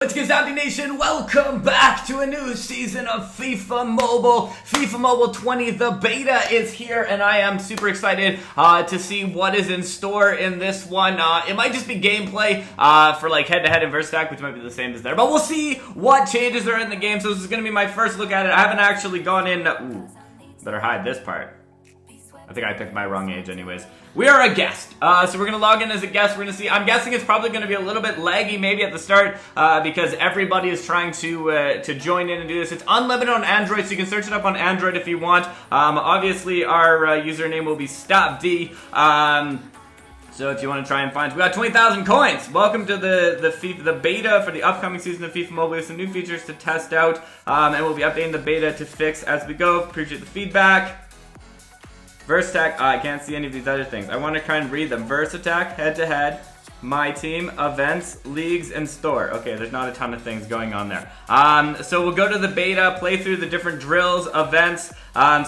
What's good, Stopde Nation? Welcome back to a new season of FIFA Mobile. FIFA Mobile 20, the beta is here, and I am super excited to see what is in store in this one. It might just be gameplay for like head-to-head and versus attack, which might be the same as there, but we'll see what changes are in the game. So this is going to be my first look at it. I haven't actually gone in. Ooh, better hide this part. I think I picked my wrong age anyways. We are a guest, so we're going to log in as a guest. We're going to see, I'm guessing it's probably going to be a little bit laggy maybe at the start because everybody is trying to join in and do this. It's unlimited on Android, so you can search it up on Android if you want. Obviously, our username will be Stopde. So if you want to try and find, we got 20,000 coins. Welcome to the beta for the upcoming season of FIFA Mobile. We have some new features to test out, and we'll be updating the beta to fix as we go. Appreciate the feedback. Verse attack, I can't see any of these other things. I want to try and read them. Verse attack, head-to-head, my team, events, leagues, and store. Okay, there's not a ton of things going on there. So we'll go to the beta, play through the different drills, events.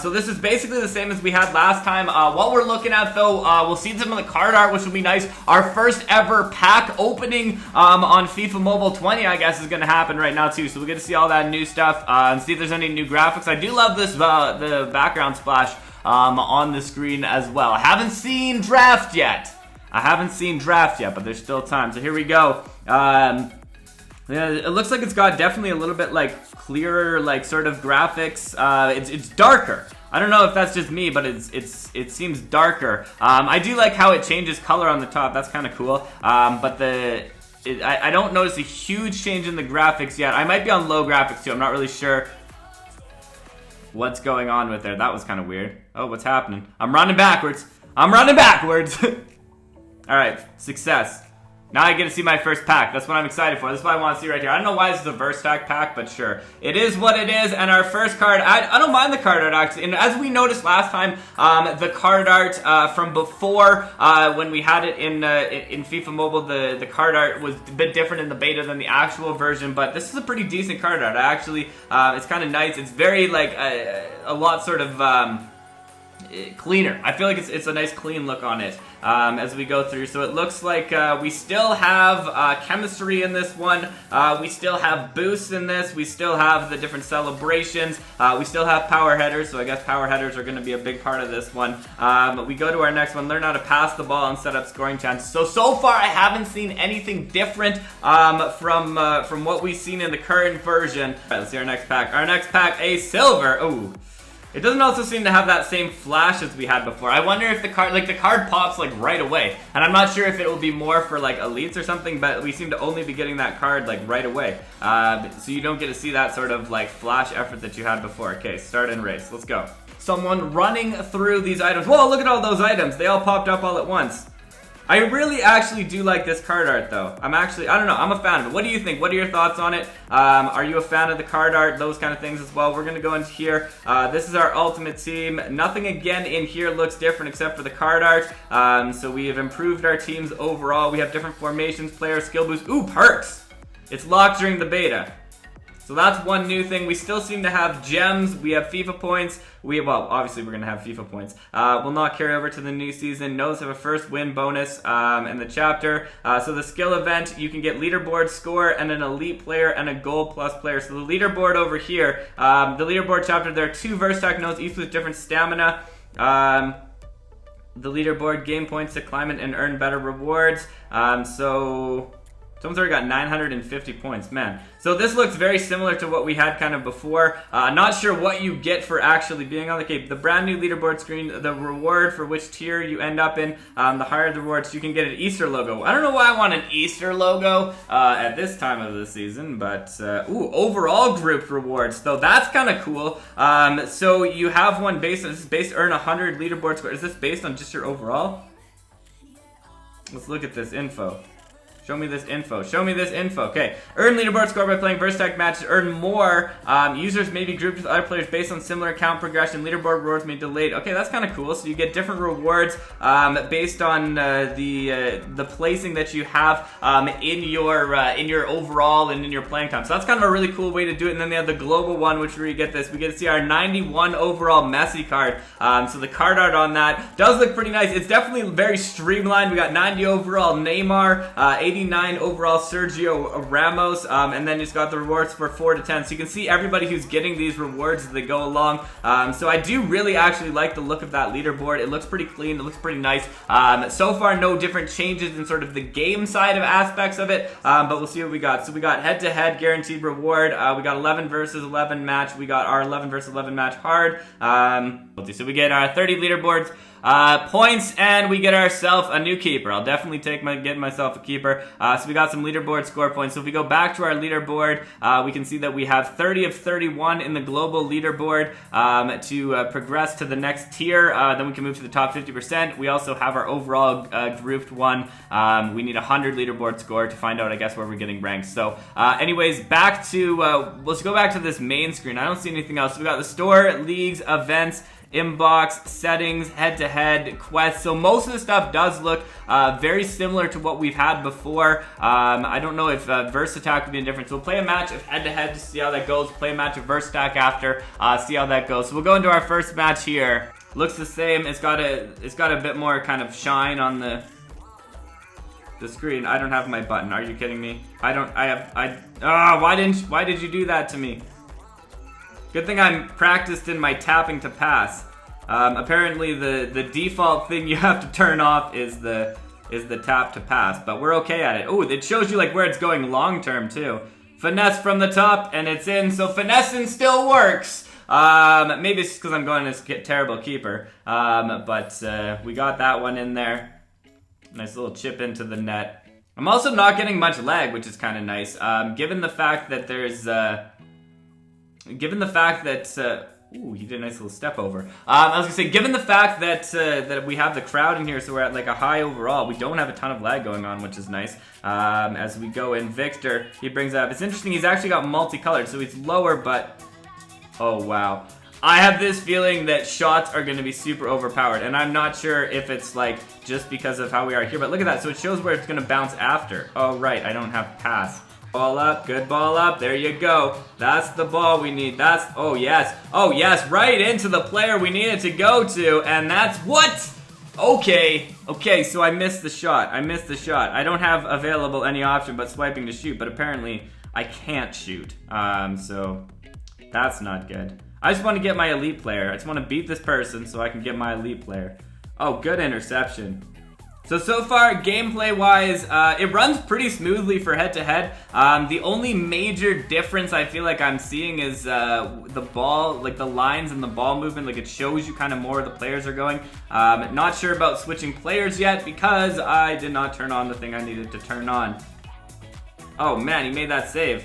So this is basically the same as we had last time. What we're looking at though, we'll see some of the card art, which will be nice. Our first ever pack opening on FIFA Mobile 20, I guess, is going to happen right now too. So we'll get to see all that new stuff and see if there's any new graphics. I do love this, the background splash on the screen as well. I haven't seen draft yet. But there's still time. So here we go. Yeah, it looks like it's got definitely a little bit like clearer, like sort of graphics. It's darker. I don't know if that's just me, but it seems darker. I do like how it changes color on the top. That's kind of cool. But I don't notice a huge change in the graphics yet. I might be on low graphics too. I'm not really sure what's going on with there. That was kind of weird. Oh, what's happening? I'm running backwards. Alright, success. Now I get to see my first pack. That's what I'm excited for. This is what I want to see right here. I don't know why this is a verse attack pack, but sure. It is what it is, and our first card, I don't mind the card art actually. And as we noticed last time, the card art from before, when we had it in FIFA Mobile, the card art was a bit different in the beta than the actual version, but this is a pretty decent card art. Actually, it's kind of nice. It's very, like, a lot sort of cleaner. I feel like it's a nice clean look on it as we go through. So it looks like we still have chemistry in this one. We still have boosts in this. We still have the different celebrations. We still have power headers, so I guess power headers are going to be a big part of this one. We go to our next one, learn how to pass the ball and set up scoring chances. So far I haven't seen anything different from what we've seen in the current version. All right, let's see our next pack. Our next pack, a silver. Ooh. It doesn't also seem to have that same flash as we had before. I wonder if the card pops like right away. And I'm not sure if it will be more for like elites or something, but we seem to only be getting that card like right away. So you don't get to see that sort of like flash effort that you had before. Okay, start and race. Let's go. Someone running through these items. Whoa, look at all those items. They all popped up all at once. I really actually do like this card art though. I don't know, I'm a fan of it. What do you think? What are your thoughts on it? Are you a fan of the card art? Those kind of things as well. We're gonna go into here. This is our ultimate team. Nothing again in here looks different except for the card art. So we have improved our teams overall. We have different formations, player skill boosts. Ooh, perks! It's locked during the beta. So that's one new thing. We still seem to have gems. We have FIFA points. Well, obviously we're going to have FIFA points. Will not carry over to the new season. Nodes have a first win bonus in the chapter. So the skill event, you can get leaderboard score and an elite player and a gold plus player. So the leaderboard over here, the leaderboard chapter, there are 2 verse attack nodes, each with different stamina. The leaderboard gain points to climb it and earn better rewards. So someone's already got 950 points, man. So this looks very similar to what we had kind of before. Not sure what you get for actually being on the cape. The brand new leaderboard screen, the reward for which tier you end up in, the higher the rewards, you can get an Easter logo. I don't know why I want an Easter logo at this time of the season, but ooh, overall group rewards, though that's kind of cool. So you have one based on, this is based earn 100 leaderboard score. Is this based on just your overall? Let's look at this info. Show me this info. Okay. Earn leaderboard score by playing verse attack matches. Earn more. Users may be grouped with other players based on similar account progression. Leaderboard rewards may be delayed. Okay, that's kind of cool. So you get different rewards based on the placing that you have in your overall and in your playing time. So that's kind of a really cool way to do it. And then they have the global one, which we get this. We get to see our 91 overall Messi card. So the card art on that does look pretty nice. It's definitely very streamlined. We got 90 overall Neymar, 89 overall Sergio Ramos, and then he's got the rewards for 4 to 10. So you can see everybody who's getting these rewards as they go along. So I do really actually like the look of that leaderboard. It looks pretty clean. It looks pretty nice. So far, no different changes in sort of the game side of aspects of it, but we'll see what we got. So we got head-to-head guaranteed reward. We got 11 versus 11 match. We got our 11 versus 11 match hard. So we get our 30 leaderboards. Points, and we get ourselves a new keeper. I'll definitely get myself a keeper. So we got some leaderboard score points. So if we go back to our leaderboard, we can see that we have 30 of 31 in the global leaderboard to progress to the next tier. Then we can move to the top 50%. We also have our overall grouped one. We need a 100 leaderboard score to find out, I guess, where we're getting ranked. So anyways, back to, let's go back to this main screen. I don't see anything else. So we got the store, leagues, events, inbox, settings, head-to-head, quests. So most of the stuff does look very similar to what we've had before. I don't know if Verse Attack would be a difference. We'll play a match of head-to-head to see how that goes. Play a match of Verse Attack after, see how that goes. So we'll go into our first match here. Looks the same. It's got a bit more kind of shine on the screen. I don't have my button. Are you kidding me? Why did you do that to me? Good thing I'm practiced in my tapping to pass. Apparently the default thing you have to turn off is the tap to pass, but we're okay at it. Oh, it shows you like where it's going long term too. Finesse from the top, and it's in, so finessing still works. Maybe it's because I'm going as terrible keeper, but we got that one in there. Nice little chip into the net. I'm also not getting much lag, which is kind of nice. Given the fact that there's ooh, he did a nice little step over. I was gonna say, given the fact that we have the crowd in here, so we're at like a high overall, we don't have a ton of lag going on, which is nice. As we go in, Victor, he brings up. It's interesting. He's actually got multicolored, so he's lower, but oh wow. I have this feeling that shots are going to be super overpowered, and I'm not sure if it's like just because of how we are here, but look at that. So it shows where it's going to bounce after. Oh right, I don't have pass. Ball up, good ball up, there you go. That's the ball we need. Oh yes, right into the player we needed to go to, and that's what? Okay, so I missed the shot. I don't have available any option but swiping to shoot, but apparently I can't shoot. So that's not good. I just want to get my elite player. I just want to beat this person so I can get my elite player. Oh, good interception. So far, gameplay-wise, it runs pretty smoothly for head-to-head. The only major difference I feel like I'm seeing is the ball, like the lines and the ball movement, like it shows you kind of more where the players are going. Not sure about switching players yet because I did not turn on the thing I needed to turn on. Oh man, he made that save.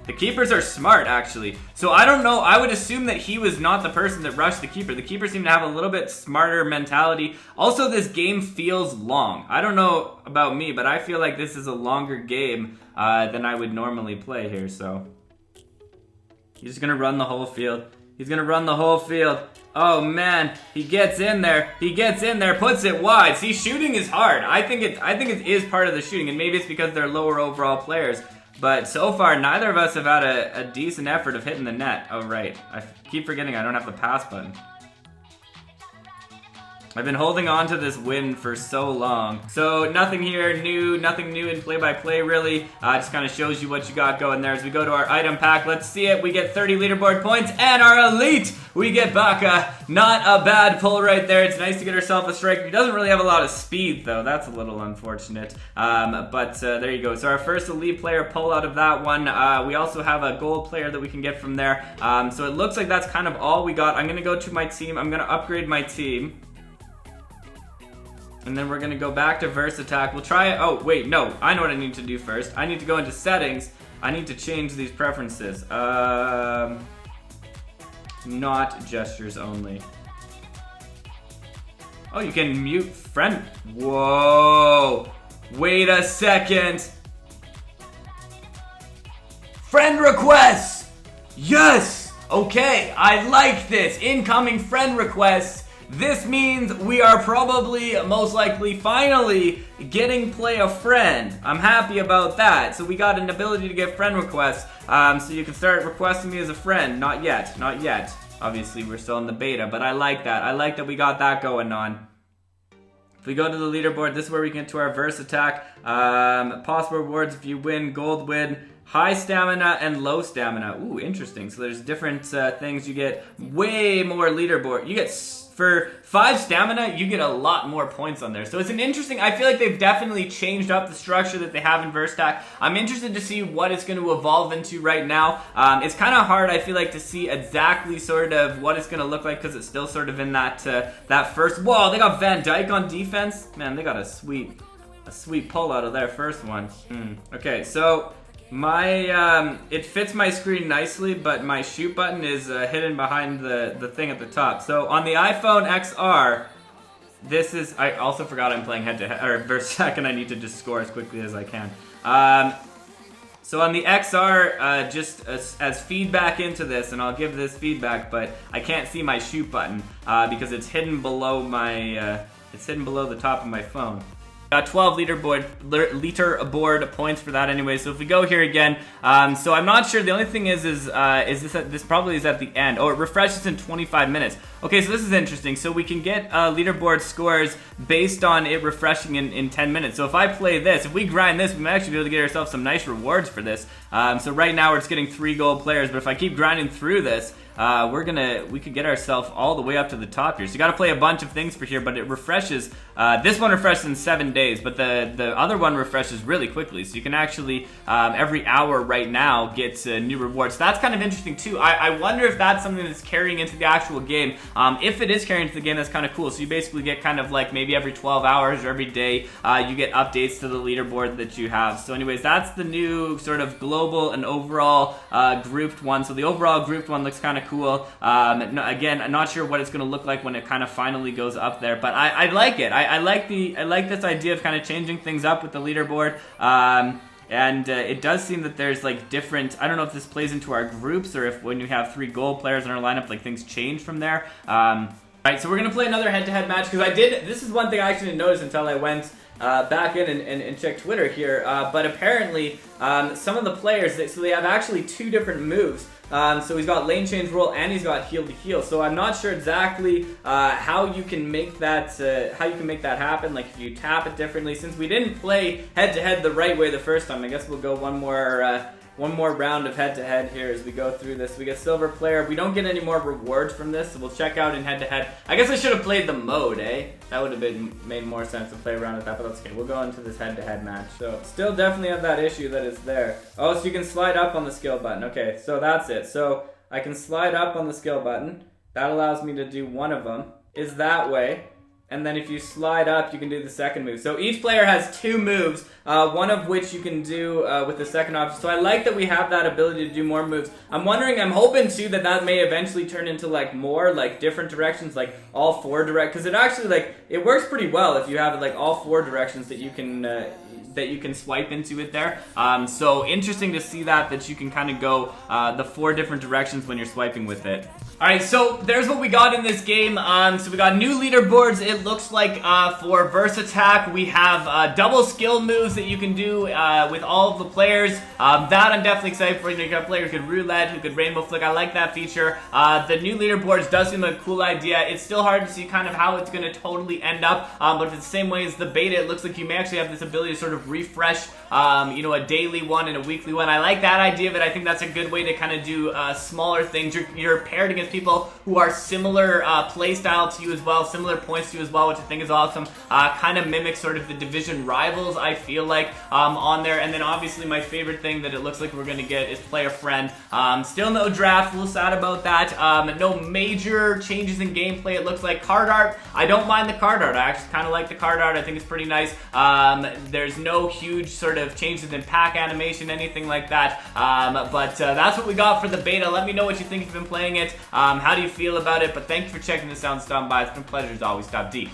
The keepers are smart, actually. So I don't know. I would assume that he was not the person that rushed the keeper. The keeper seemed to have a little bit smarter mentality. Also, this game feels long. I don't know about me, but I feel like this is a longer game than I would normally play here. So he's just going to run the whole field. He's going to run the whole field. Oh, man. He gets in there. Puts it wide. See, shooting is hard. I think it is part of the shooting, and maybe it's because they're lower overall players. But so far, neither of us have had a decent effort of hitting the net. Oh, right. I keep forgetting I don't have the pass button. I've been holding on to this win for so long. So nothing here new, nothing new in play-by-play really. Just kind of shows you what you got going there. As we go to our item pack, let's see it. We get 30 leaderboard points and our elite. We get Baka. Not a bad pull right there. It's nice to get ourselves a striker. He doesn't really have a lot of speed though. That's a little unfortunate. But there you go. So our first elite player pull out of that one. We also have a gold player that we can get from there. So it looks like that's kind of all we got. I'm going to go to my team. I'm going to upgrade my team. And then we're going to go back to Verse Attack. We'll try it. Oh, wait, no. I know what I need to do first. I need to go into settings. I need to change these preferences. Not gestures only. Oh, you can mute friend. Whoa. Wait a second. Friend requests. Yes. Okay, I like this. Incoming friend requests. This means we are probably, most likely, finally getting play a friend. I'm happy about that. So we got an ability to get friend requests. So you can start requesting me as a friend. Not yet. Obviously, we're still in the beta, but I like that. I like that we got that going on. If we go to the leaderboard, this is where we get to our verse attack. Possible rewards if you win, gold win, high stamina, and low stamina. Ooh, interesting. So there's different things. You get way more leaderboard. You get, for 5 stamina, you get a lot more points on there. So it's an interesting, I feel like they've definitely changed up the structure that they have in verse attack. I'm interested to see what it's going to evolve into right now. It's kind of hard, I feel like, to see exactly sort of what it's going to look like because it's still sort of in that first. Whoa, they got Van Dijk on defense. Man, they got a sweet pull out of their first one. Okay, so my it fits my screen nicely, but my shoot button is hidden behind the thing at the top. So on the iPhone XR, this is, I also forgot I'm playing head-to-head, or verse attack, and I need to just score as quickly as I can. So on the XR, just as feedback into this, and I'll give this feedback, but I can't see my shoot button because it's hidden below my, it's hidden below the top of my phone. Got 12 leaderboard points for that anyway. So if we go here again, so I'm not sure. The only thing is this probably is at the end. Oh, it refreshes in 25 minutes. Okay, so this is interesting. So we can get leaderboard scores based on it refreshing in 10 minutes. So if I play this, if we grind this, we might actually be able to get ourselves some nice rewards for this. So right now we're just getting 3 gold players, but if I keep grinding through this, we could get ourselves all the way up to the top here. So you got to play a bunch of things for here, but it refreshes. This one refreshes in 7 days, but the other one refreshes really quickly. So you can actually every hour right now get new rewards. So that's kind of interesting too. I wonder if that's something that's carrying into the actual game. If it is carrying into the game, that's kind of cool. So you basically get kind of like maybe every 12 hours or every day you get updates to the leaderboard that you have. So anyways, that's the new sort of global and overall grouped one. So the overall grouped one looks kind of cool. Again, I'm not sure what it's going to look like when it kind of finally goes up there, but I like it. I like this idea of kind of changing things up with the leaderboard. And it does seem that there's like different, I don't know if this plays into our groups or if when you have 3 gold players in our lineup, like things change from there. Alright, so we're going to play another head-to-head match because this is one thing I actually didn't notice until I went back in and checked Twitter here. But apparently, some of the players, so they have actually 2 different moves. So he's got lane change roll and he's got heal to heal. So I'm not sure exactly how you can make that happen. Like if you tap it differently. Since we didn't play head to head the right way the first time, I guess we'll go one more round of head to head here as we go through this. We get silver player. We don't get any more rewards from this, so we'll check out in head to head. I guess I should have played the mode, eh? That would have made more sense to play around with that, but that's okay. We'll go into this head to head match. So still definitely have that issue that is there. Oh, so you can slide up on the skill button. Okay, so that's it. So I can slide up on the skill button. That allows me to do one of them. Is that way. And then if you slide up, you can do the second move. So each player has 2 moves, one of which you can do with the second option. So I like that we have that ability to do more moves. I'm hoping too that may eventually turn into like more like different directions, like all 4 because it actually like it works pretty well if you have like all 4 directions that you can swipe into it there. So interesting to see that you can kind of go the 4 different directions when you're swiping with it. Alright, so there's what we got in this game. So we got new leaderboards, it looks like, for verse attack. We have double skill moves that you can do with all of the players. That I'm definitely excited for. You got players who could roulette, who could rainbow flick. I like that feature. The new leaderboards does seem like a cool idea. It's still hard to see kind of how it's going to totally end up, but if it's the same way as the beta, it looks like you may actually have this ability to sort of refresh, a daily one and a weekly one. I like that idea of it. I think that's a good way to kind of do smaller things. You're paired against people who are similar play style to you as well, similar points to you as well, which I think is awesome. Kind of mimics sort of the division rivals, I feel like, on there. And then obviously my favorite thing that it looks like we're going to get is play a friend. Still no draft, a little sad about that. No major changes in gameplay, it looks like. Card art, I don't mind the card art. I actually kind of like the card art. I think it's pretty nice. There's no huge sort of changes in pack animation, anything like that. But that's what we got for the beta. Let me know what you think if you've been playing it. How do you feel about it? But thank you for checking this out and stopping by. It's been a pleasure as always. Stopde.